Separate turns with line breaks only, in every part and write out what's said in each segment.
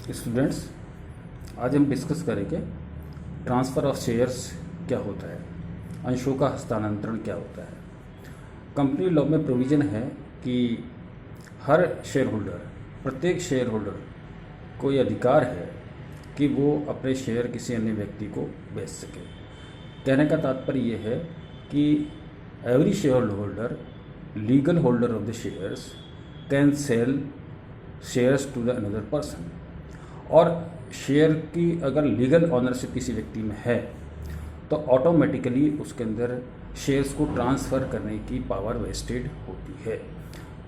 Students, आज हम discuss करेंगे ट्रांसफ़र ऑफ शेयर्स क्या होता है, अंशों का हस्तांतरण क्या होता है। कंपनी लॉ में प्रोविज़न है कि हर शेयर होल्डर, प्रत्येक शेयर होल्डर को ये अधिकार है कि वो अपने शेयर किसी अन्य व्यक्ति को बेच सके। कहने का तात्पर्य ये है कि every shareholder, legal holder of the shares, can sell shares to the another person. और शेयर की अगर लीगल ऑनरशिप किसी व्यक्ति में है तो ऑटोमेटिकली उसके अंदर शेयर्स को ट्रांसफ़र करने की पावर वेस्टेड होती है।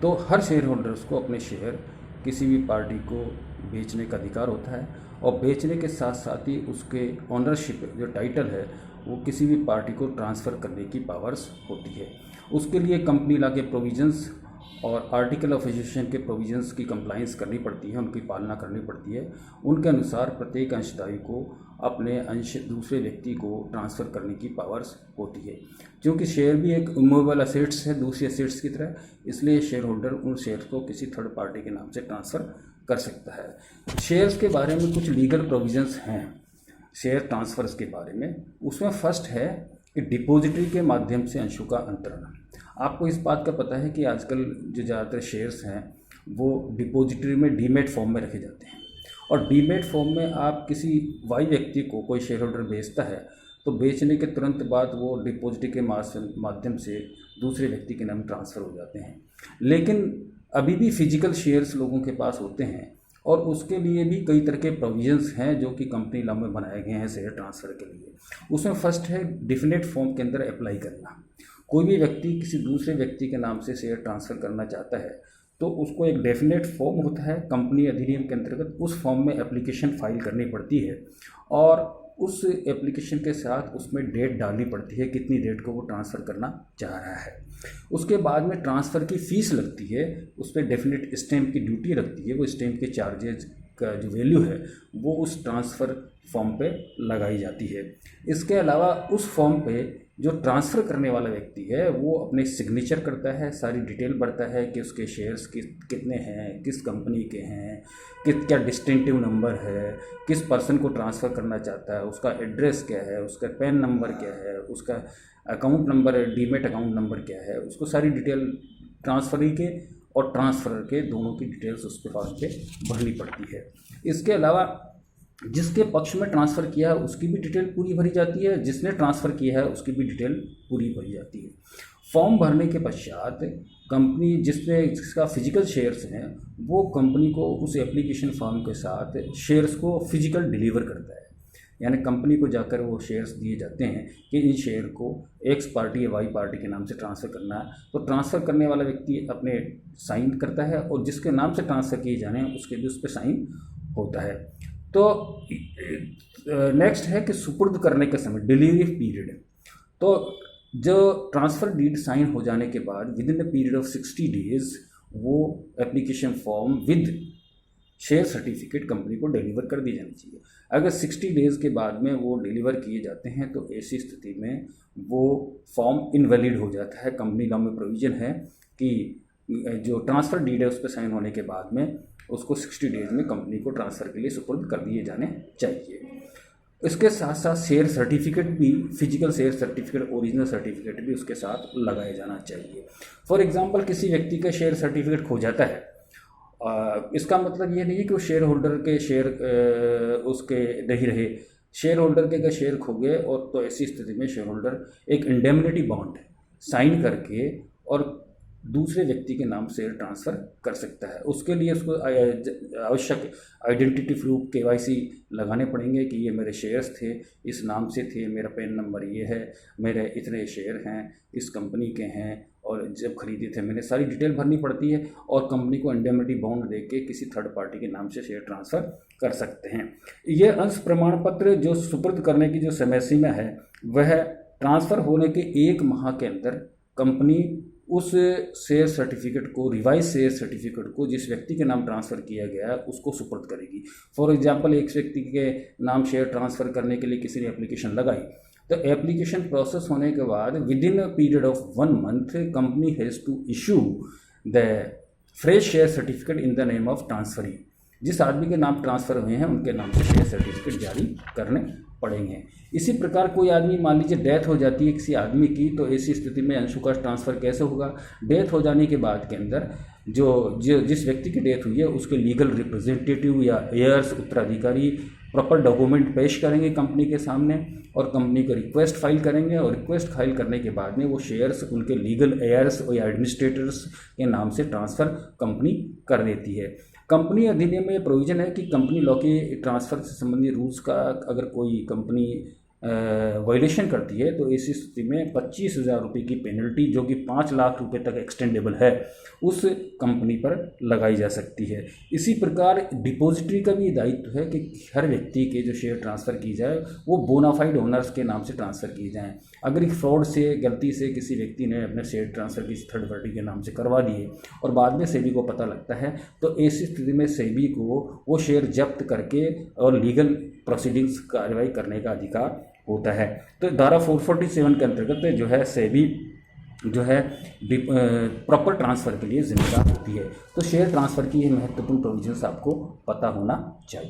तो हर शेयर होल्डर्स को अपने शेयर किसी भी पार्टी को बेचने का अधिकार होता है, और बेचने के साथ साथ ही उसके ऑनरशिप जो टाइटल है वो किसी भी पार्टी को ट्रांसफ़र करने की पावर्स होती है। उसके लिए कंपनी लॉ के प्रोविजंस और आर्टिकल ऑफ एसोसिएशन के प्रोविजंस की कंप्लाइंस करनी पड़ती है, उनकी पालना करनी पड़ती है। उनके अनुसार प्रत्येक अंशधारी को अपने अंश दूसरे व्यक्ति को ट्रांसफ़र करने की पावर्स होती है। क्योंकि शेयर भी एक इमूवेबल असेट्स है दूसरी असेट्स की तरह, इसलिए शेयर होल्डर उन शेयर को किसी थर्ड पार्टी के नाम से ट्रांसफ़र कर सकता है। शेयर्स के बारे में कुछ लीगल प्रोविजंस हैं शेयर ट्रांसफ़र्स के बारे में। उसमें फर्स्ट है कि डिपॉजिटरी के माध्यम से अंशों का अंतरण। आपको इस बात का पता है कि आजकल जो ज़्यादातर शेयर्स हैं वो डिपॉजिटरी में डीमेट फॉर्म में रखे जाते हैं, और डीमेट फॉर्म में आप किसी वाई व्यक्ति को कोई शेयर होल्डर बेचता है तो बेचने के तुरंत बाद वो डिपॉजिटरी के माध्यम से दूसरे व्यक्ति के नाम ट्रांसफ़र हो जाते हैं। लेकिन अभी भी फिजिकल शेयर्स लोगों के पास होते हैं, और उसके लिए भी कई तरह के प्रोविजंस हैं जो कि कंपनी लॉ में बनाए गए हैं शेयर ट्रांसफ़र के लिए। उसमें फर्स्ट है डेफिनेट फॉर्म के अंदर अप्लाई करना। कोई भी व्यक्ति किसी दूसरे व्यक्ति के नाम से शेयर ट्रांसफ़र करना चाहता है तो उसको एक डेफिनेट फॉर्म होता है कंपनी अधिनियम के अंतर्गत, उस फॉर्म में एप्लीकेशन फाइल करनी पड़ती है, और उस एप्लीकेशन के साथ उसमें डेट डालनी पड़ती है कितनी डेट को वो ट्रांसफ़र करना चाह रहा है। उसके बाद में ट्रांसफ़र की फ़ीस लगती है, उस पर डेफिनेट स्टैम्प की ड्यूटी लगती है। वो स्टैम्प के चार्जेज का जो वैल्यू है वो उस ट्रांसफ़र फॉर्म पे लगाई जाती है। इसके अलावा उस फॉर्म पे जो ट्रांसफ़र करने वाला व्यक्ति है वो अपने सिग्नेचर करता है, सारी डिटेल भरता है कि उसके शेयर्स कितने हैं, किस कंपनी के हैं, क्या डिस्टिंक्टिव नंबर है, किस पर्सन को ट्रांसफ़र करना चाहता है, उसका एड्रेस क्या है, उसका पैन नंबर क्या है, उसका account number, demat account number क्या है, उसको सारी डिटेल ट्रांसफ़री के और ट्रांसफ़र के दोनों की डिटेल्स उसके फॉर्म पे भरनी पड़ती है। इसके अलावा जिसके पक्ष में ट्रांसफ़र किया है उसकी भी डिटेल पूरी भरी जाती है, जिसने ट्रांसफ़र किया है उसकी भी डिटेल पूरी भरी जाती है। फॉर्म भरने के पश्चात कंपनी जिसका फिजिकल शेयर्स हैं वो कंपनी को उस एप्लीकेशन फॉर्म के साथ शेयर्स को फिजिकल डिलीवर करता है। यानी कंपनी को जाकर वो शेयर्स दिए जाते हैं कि इन शेयर को एक्स पार्टी या वाई पार्टी के नाम से ट्रांसफ़र करना है, तो ट्रांसफ़र करने वाला व्यक्ति अपने साइन करता है, और जिसके नाम से ट्रांसफ़र किए जाने हैं उसके भी उस पर साइन होता है। तो नेक्स्ट है कि सुपुर्द करने के समय डिलीवरी पीरियड। तो जो ट्रांसफ़र डीड साइन हो जाने के बाद with in the period of 60 days वो application form with share certificate company को डिलीवर कर दी जानी चाहिए। अगर 60 डेज़ के बाद में वो डिलीवर किए जाते हैं तो ऐसी स्थिति में वो फॉर्म इनवैलिड हो जाता है। कंपनी लॉ में प्रोविज़न है कि जो ट्रांसफ़र डीड है उस पर साइन होने के बाद में उसको 60 डेज़ में कंपनी को ट्रांसफ़र के लिए सुपुर्द कर दिए जाने चाहिए। इसके साथ साथ शेयर सर्टिफिकेट भी, physical share certificate, original certificate भी उसके साथ लगाया जाना चाहिए। फॉर एग्जांपल किसी व्यक्ति का शेयर सर्टिफिकेट खो जाता है, इसका मतलब ये नहीं है कि वो शेयर होल्डर के शेयर उसके नहीं रहे। शेयर होल्डर के अगर शेयर खो गए और तो ऐसी स्थिति में शेयर होल्डर एक इंडेमनिटी बॉन्ड साइन करके और दूसरे व्यक्ति के नाम शेयर ट्रांसफ़र कर सकता है। उसके लिए उसको आवश्यक आइडेंटिटी प्रूफ KYC लगाने पड़ेंगे कि ये मेरे शेयर्स थे, इस नाम से थे, मेरा पैन नंबर ये है, मेरे इतने शेयर हैं, इस कंपनी के हैं, और जब खरीदे थे मैंने सारी डिटेल भरनी पड़ती है, और कंपनी को इंडेमनिटी बॉन्ड दे के किसी थर्ड पार्टी के नाम से शेयर ट्रांसफ़र कर सकते हैं। ये अंश प्रमाण पत्र जो सुपुर्द करने की जो समय सीमा है वह ट्रांसफ़र होने के 1 माह के अंदर कंपनी उस शेयर सर्टिफिकेट को, रिवाइज शेयर सर्टिफिकेट को जिस व्यक्ति के नाम ट्रांसफ़र किया गया है उसको सुपुर्द करेगी। फॉर एग्जांपल एक व्यक्ति के नाम शेयर ट्रांसफ़र करने के लिए किसी ने एप्लीकेशन लगाई, तो एप्लीकेशन प्रोसेस होने के बाद with in a period of 1 month company has to issue the fresh share certificate in the name of transferee. जिस आदमी के नाम ट्रांसफ़र हुए हैं उनके नाम से शेयर सर्टिफिकेट जारी करने पड़ेंगे। इसी प्रकार कोई आदमी, मान लीजिए डेथ हो जाती है किसी आदमी की, तो ऐसी स्थिति में अंशों का ट्रांसफ़र कैसे होगा? डेथ हो जाने के बाद के अंदर जो जिस व्यक्ति की डेथ हुई है उसके लीगल रिप्रेजेंटेटिव या एयर्स, उत्तराधिकारी प्रॉपर डॉक्यूमेंट पेश करेंगे कंपनी के सामने और कंपनी को रिक्वेस्ट फाइल करेंगे, और रिक्वेस्ट फाइल करने के बाद में वो शेयर्स उनके लीगल एयर्स या एडमिनिस्ट्रेटर्स के नाम से ट्रांसफ़र कंपनी कर देती है। कंपनी अधिनियम में प्रोविज़न है कि कंपनी लॉ के ट्रांसफ़र से संबंधित रूल्स का अगर कोई कंपनी वायलेशन करती है तो ऐसी स्थिति में 25,000 रुपये की पेनल्टी, जो कि 5 लाख रुपए तक एक्सटेंडेबल है, उस कंपनी पर लगाई जा सकती है। इसी प्रकार डिपॉजिटरी का भी दायित्व है कि हर व्यक्ति के जो शेयर ट्रांसफ़र की जाए वो बोनाफाइड ओनर्स के नाम से ट्रांसफ़र की जाएँ। अगर एक फ्रॉड से, गलती से किसी व्यक्ति ने अपने शेयर ट्रांसफ़र किसी थर्ड पार्टी के नाम से करवा दिए और बाद में सेबी को पता लगता है, तो ऐसी स्थिति में सेबी को वो शेयर जब्त करके और लीगल प्रोसीडिंग्स कार्रवाई करने का अधिकार होता है। तो धारा 447 के अंतर्गत जो है सेबी जो है प्रॉपर ट्रांसफ़र के लिए जिम्मेदार होती है। तो शेयर ट्रांसफ़र की ये महत्वपूर्ण प्रोविजंस आपको पता होना चाहिए।